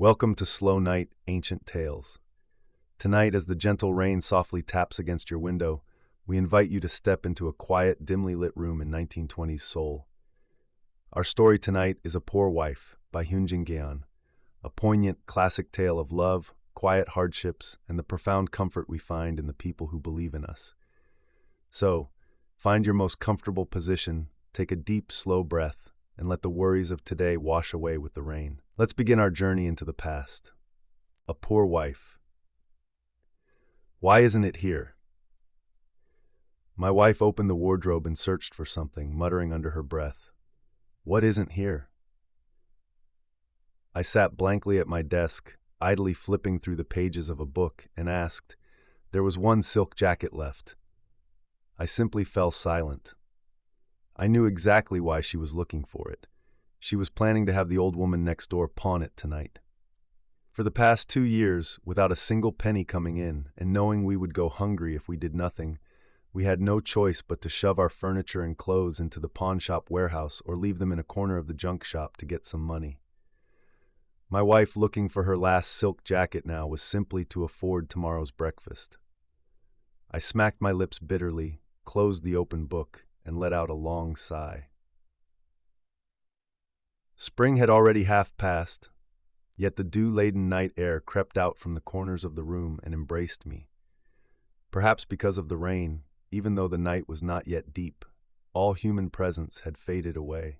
Welcome to Slow Night, Ancient Tales. Tonight, as the gentle rain softly taps against your window, we invite you to step into a quiet, dimly lit room in 1920s Seoul. Our story tonight is A Poor Wife by Hyun Jin-geon, a poignant, classic tale of love, quiet hardships, and the profound comfort we find in the people who believe in us. So, find your most comfortable position, take a deep, slow breath, and let the worries of today wash away with the rain. Let's begin our journey into the past. A Poor Wife. Why isn't it here? My wife opened the wardrobe and searched for something, muttering under her breath, "What isn't here?" I sat blankly at my desk, idly flipping through the pages of a book, and asked, "There was one silk jacket left." I simply fell silent. I knew exactly why she was looking for it. She was planning to have the old woman next door pawn it tonight. For the past 2 years, without a single penny coming in, and knowing we would go hungry if we did nothing, we had no choice but to shove our furniture and clothes into the pawn shop warehouse or leave them in a corner of the junk shop to get some money. My wife looking for her last silk jacket now was simply to afford tomorrow's breakfast. I smacked my lips bitterly, closed the open book, and let out a long sigh. Spring had already half passed, yet the dew-laden night air crept out from the corners of the room and embraced me. Perhaps because of the rain, even though the night was not yet deep, all human presence had faded away.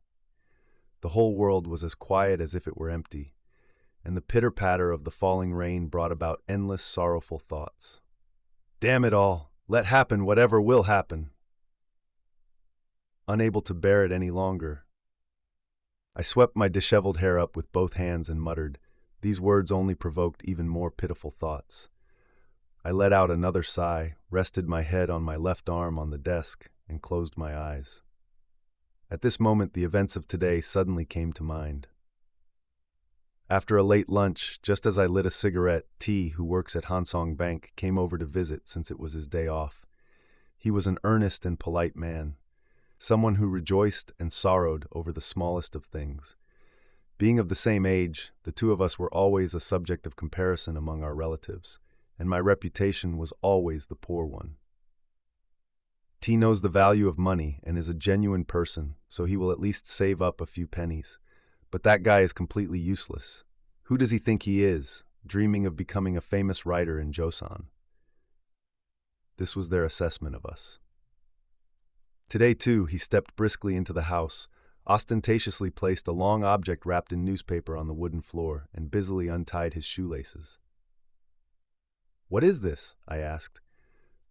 The whole world was as quiet as if it were empty, and the pitter-patter of the falling rain brought about endless sorrowful thoughts. Damn it all! Let happen whatever will happen! Unable to bear it any longer, I swept my disheveled hair up with both hands and muttered. These words only provoked even more pitiful thoughts. I let out another sigh, rested my head on my left arm on the desk, and closed my eyes. At this moment, the events of today suddenly came to mind. After a late lunch, just as I lit a cigarette, T, who works at Hansong Bank, came over to visit since it was his day off. He was an earnest and polite man, someone who rejoiced and sorrowed over the smallest of things. Being of the same age, the two of us were always a subject of comparison among our relatives, and my reputation was always the poor one. T knows the value of money and is a genuine person, so he will at least save up a few pennies. But that guy is completely useless. Who does he think he is, dreaming of becoming a famous writer in Joseon? This was their assessment of us. Today, too, he stepped briskly into the house, ostentatiously placed a long object wrapped in newspaper on the wooden floor, and busily untied his shoelaces. "What is this?" I asked.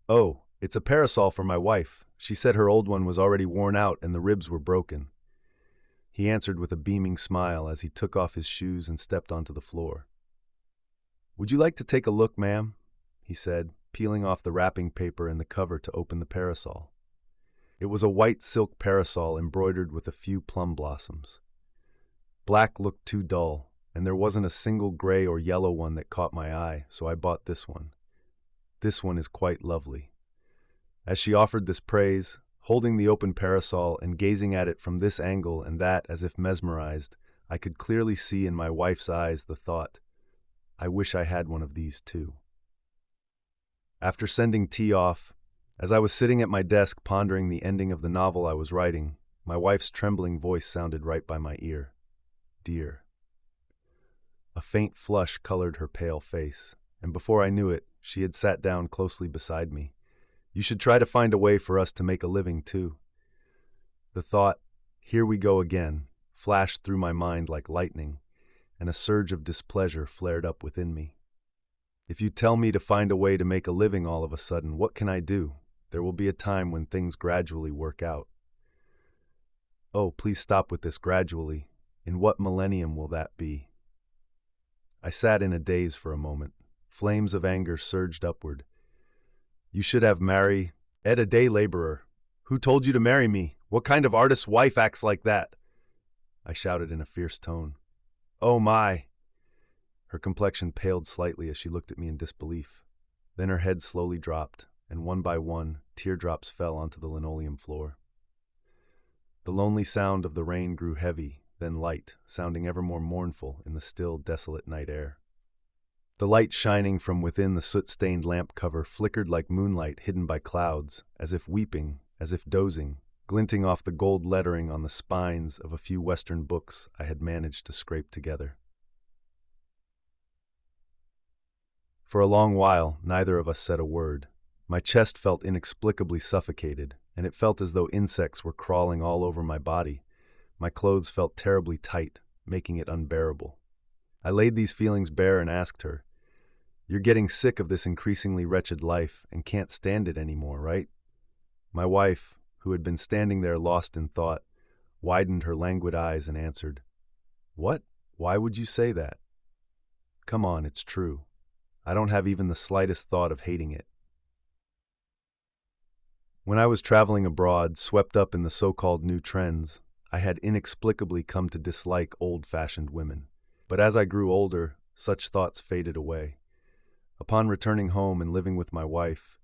"Oh, it's a parasol for my wife. She said her old one was already worn out and the ribs were broken." He answered with a beaming smile as he took off his shoes and stepped onto the floor. "Would you like to take a look, ma'am?" he said, peeling off the wrapping paper and the cover to open the parasol. It was a white silk parasol embroidered with a few plum blossoms. Black looked too dull, and there wasn't a single gray or yellow one that caught my eye, so I bought this one. This one is quite lovely. As she offered this praise, holding the open parasol and gazing at it from this angle and that as if mesmerized, I could clearly see in my wife's eyes the thought, "I wish I had one of these too." After sending T off, as I was sitting at my desk pondering the ending of the novel I was writing, my wife's trembling voice sounded right by my ear. "Dear." A faint flush colored her pale face, and before I knew it, she had sat down closely beside me. "You should try to find a way for us to make a living, too." The thought, "Here we go again," flashed through my mind like lightning, and a surge of displeasure flared up within me. If you tell me to find a way to make a living all of a sudden, what can I do? There will be a time when things gradually work out. Oh, please stop with this gradually. In what millennium will that be? I sat in a daze for a moment. Flames of anger surged upward. "You should have married a day laborer. Who told you to marry me? What kind of artist's wife acts like that?" I shouted in a fierce tone. "Oh my!" Her complexion paled slightly as she looked at me in disbelief. Then her head slowly dropped, and one by one, teardrops fell onto the linoleum floor. The lonely sound of the rain grew heavy, then light, sounding ever more mournful in the still, desolate night air. The light shining from within the soot-stained lamp cover flickered like moonlight hidden by clouds, as if weeping, as if dozing, glinting off the gold lettering on the spines of a few Western books I had managed to scrape together. For a long while, neither of us said a word. My chest felt inexplicably suffocated, and it felt as though insects were crawling all over my body. My clothes felt terribly tight, making it unbearable. I laid these feelings bare and asked her, "You're getting sick of this increasingly wretched life and can't stand it anymore, right?" My wife, who had been standing there lost in thought, widened her languid eyes and answered, "What? Why would you say that? Come on, it's true. I don't have even the slightest thought of hating it." When I was traveling abroad, swept up in the so-called new trends, I had inexplicably come to dislike old-fashioned women. But as I grew older, such thoughts faded away. Upon returning home and living with my wife,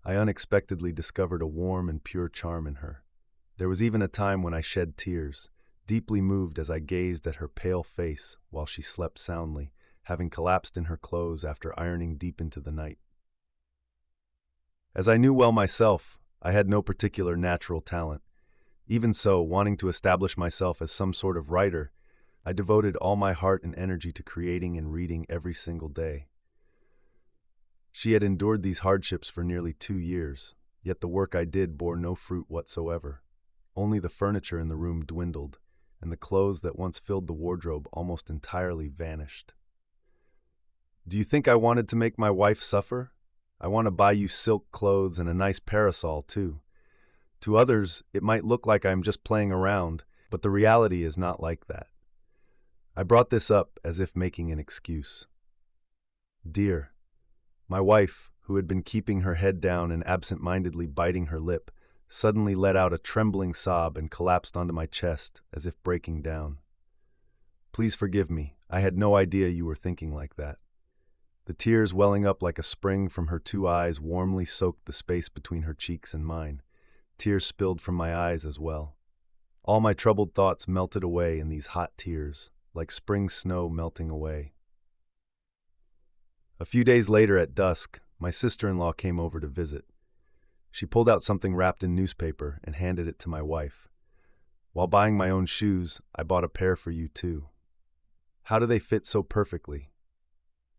I unexpectedly discovered a warm and pure charm in her. There was even a time when I shed tears, deeply moved as I gazed at her pale face while she slept soundly, having collapsed in her clothes after ironing deep into the night. As I knew well myself, I had no particular natural talent. Even so, wanting to establish myself as some sort of writer, I devoted all my heart and energy to creating and reading every single day. She had endured these hardships for nearly 2 years, yet the work I did bore no fruit whatsoever. Only the furniture in the room dwindled, and the clothes that once filled the wardrobe almost entirely vanished. Do you think I wanted to make my wife suffer? I want to buy you silk clothes and a nice parasol, too. To others, it might look like I'm just playing around, but the reality is not like that. I brought this up as if making an excuse. Dear, my wife, who had been keeping her head down and absent-mindedly biting her lip, suddenly let out a trembling sob and collapsed onto my chest as if breaking down. Please forgive me. I had no idea you were thinking like that. The tears welling up like a spring from her 2 eyes warmly soaked the space between her cheeks and mine. Tears spilled from my eyes as well. All my troubled thoughts melted away in these hot tears, like spring snow melting away. A few days later at dusk, my sister-in-law came over to visit. She pulled out something wrapped in newspaper and handed it to my wife. While buying my own shoes, I bought a pair for you too. How do they fit so perfectly?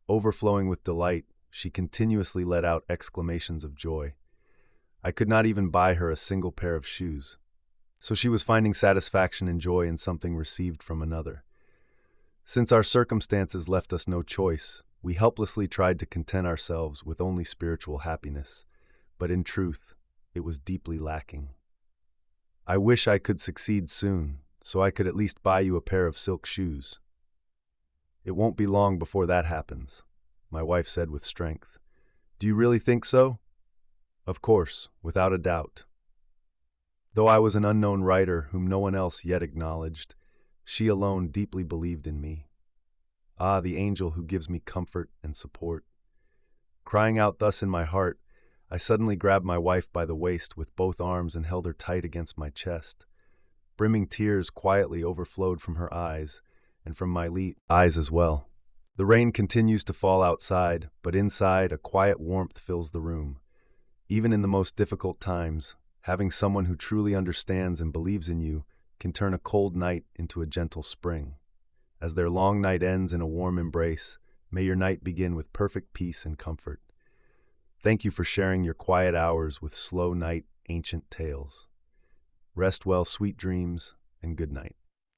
Overflowing with delight, she continuously let out exclamations of joy. I could not even buy her a single pair of shoes. So she was finding satisfaction and joy in something received from another. Since our circumstances left us no choice, we helplessly tried to content ourselves with only spiritual happiness, but in truth, it was deeply lacking. I wish I could succeed soon, so I could at least buy you a pair of silk shoes. It won't be long before that happens, my wife said with strength. Do you really think so? Of course, without a doubt. Though I was an unknown writer whom no one else yet acknowledged, she alone deeply believed in me. Ah, the angel who gives me comfort and support. Crying out thus in my heart, I suddenly grabbed my wife by the waist with both arms and held her tight against my chest. Brimming tears quietly overflowed from her eyes, and from my eyes as well. The rain continues to fall outside, but inside a quiet warmth fills the room. Even in the most difficult times, having someone who truly understands and believes in you can turn a cold night into a gentle spring. As their long night ends in a warm embrace, may your night begin with perfect peace and comfort. Thank you for sharing your quiet hours with slow night ancient tales. Rest well, sweet dreams, and good night.